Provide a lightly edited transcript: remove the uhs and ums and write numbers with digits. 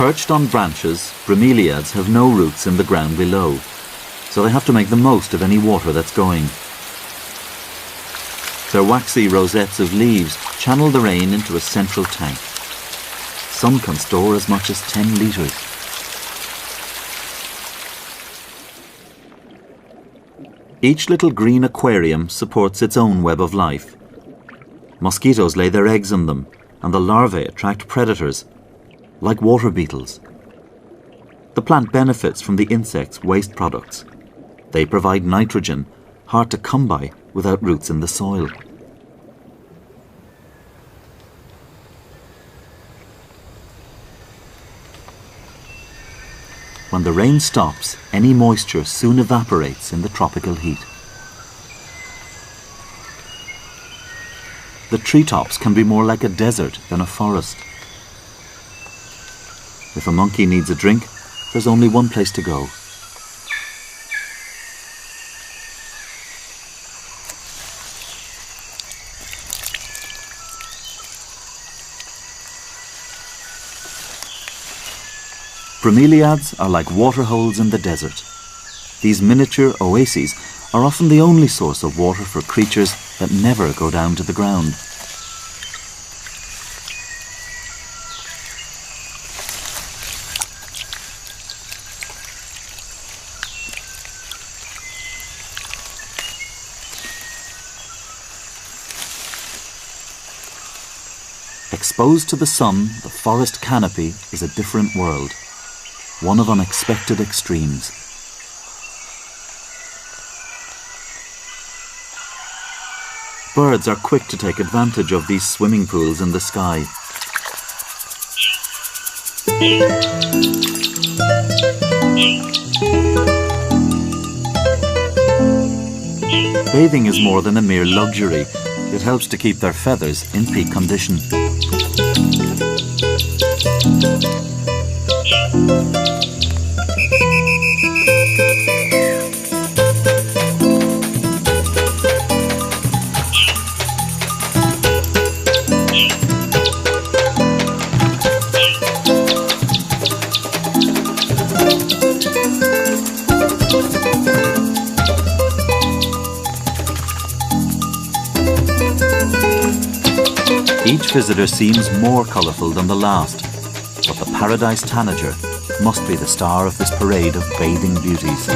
Perched on branches, bromeliads have no roots in the ground below, so they have to make the most of any water that's going. Their waxy rosettes of leaves channel the rain into a central tank. Some can store as much as 10 litres. Each little green aquarium supports its own web of life. Mosquitoes lay their eggs in them, and the larvae attract predators, like water beetles. The plant benefits from the insects' waste products. They provide nitrogen, hard to come by without roots in the soil. When the rain stops, any moisture soon evaporates in the tropical heat. The treetops can be more like a desert than a forest. If a monkey needs a drink, there's only one place to go. Bromeliads are like waterholes in the desert. These miniature oases are often the only source of water for creatures that never go down to the ground. Exposed to the sun, the forest canopy is a different world, one of unexpected extremes. Birds are quick to take advantage of these swimming pools in the sky. Bathing is more than a mere luxury. It helps to keep their feathers in peak condition. Each visitor seems more colourful than the last, but the paradise tanager must be the star of this parade of bathing beauties.